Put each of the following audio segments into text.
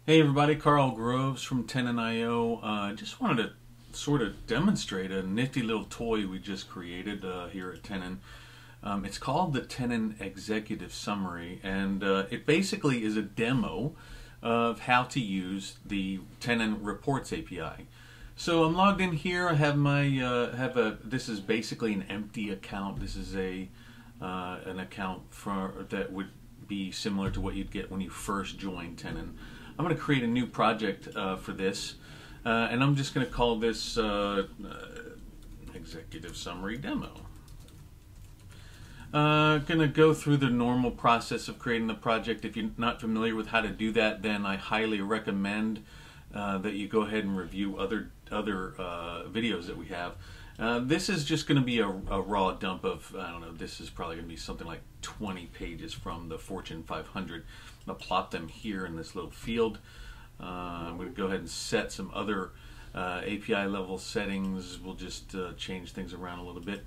Hey everybody, Karl Groves from Tenon.io. Just wanted to sort of demonstrate a nifty little toy we just created here at Tenon. It's called the Tenon Executive Summary, and it basically is a demo of how to use the Tenon Reports API. So I'm logged in here. I have my this is basically an empty account. This is an account that would be similar to what you'd get when you first join Tenon. I'm going to create a new project for this, and I'm just going to call this Executive Summary Demo. Going to go through the normal process of creating the project. If you're not familiar with how to do that, then I highly recommend that you go ahead and review other videos that we have. This is just going to be a raw dump of, I don't know, this is probably going to be something like 20 pages from the Fortune 500. I'm going to plot them here in this little field. I'm going to go ahead and set some other API level settings. We'll just change things around a little bit.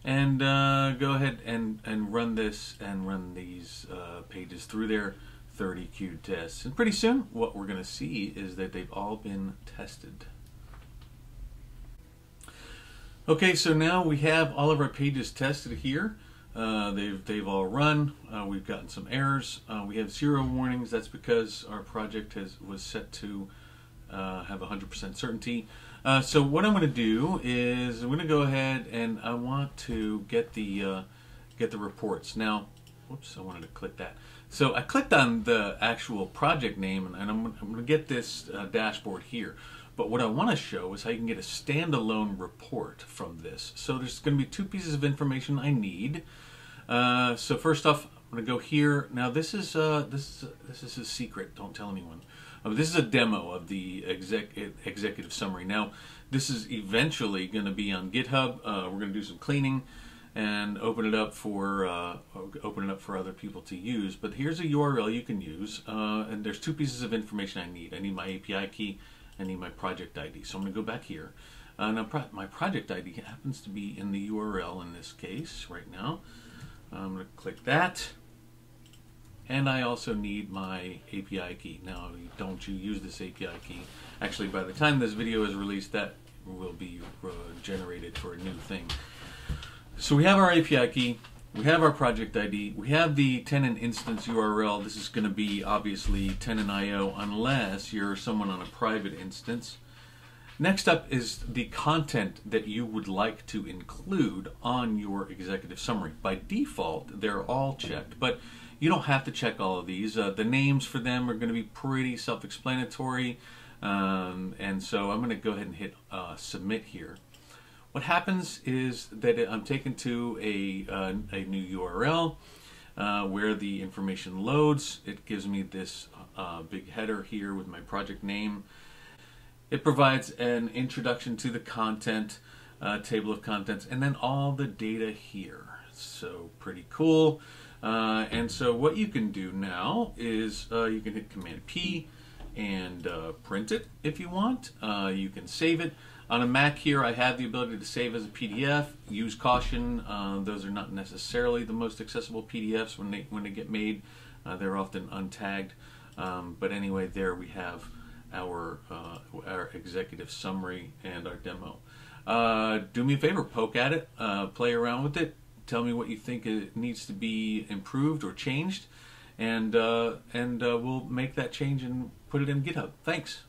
And go ahead and run this and run these pages through their 30 queued tests. And pretty soon what we're going to see is that they've all been tested. Okay, so now we have all of our pages tested here. They've all run. We've gotten some errors. We have 0 warnings. That's because our project was set to have 100% certainty. So what I'm going to do is I'm going to go ahead and I want to get the reports. Now, whoops, I wanted to click that. So I clicked on the actual project name, and I'm going to get this dashboard here. But what I want to show is how you can get a standalone report from this. So there's going to be 2 pieces of information I need. So first off, I'm going to go here. Now this is a secret. Don't tell anyone. This is a demo of the executive summary. Now this is eventually going to be on GitHub. We're going to do some cleaning and open it up for other people to use. But here's a URL you can use, and there's 2 pieces of information I need. I need my API key. I need my project ID. So I'm going to go back here. Now my project ID happens to be in the URL in this case right now. I'm going to click that. And I also need my API key. Now, don't you use this API key. Actually, by the time this video is released, that will be generated for a new thing. So we have our API key. We have our project ID. We have the Tenon instance URL. This is going to be obviously Tenon.io unless you're someone on a private instance. Next up is the content that you would like to include on your executive summary. By default, they're all checked, but you don't have to check all of these. The names for them are going to be pretty self-explanatory, and so I'm going to go ahead and hit submit here. What happens is that I'm taken to a new URL where the information loads. It gives me this big header here with my project name. It provides an introduction to the content, table of contents, and then all the data here. So pretty cool. And so what you can do now is you can hit Command P and print it if you want. You can save it. On a Mac here, I have the ability to save as a PDF. Use caution. Those are not necessarily the most accessible PDFs when they get made. They're often untagged. But anyway, there we have our executive summary and our demo. Do me a favor, poke at it, play around with it. Tell me what you think it needs to be improved or changed, and we'll make that change and put it in GitHub. Thanks.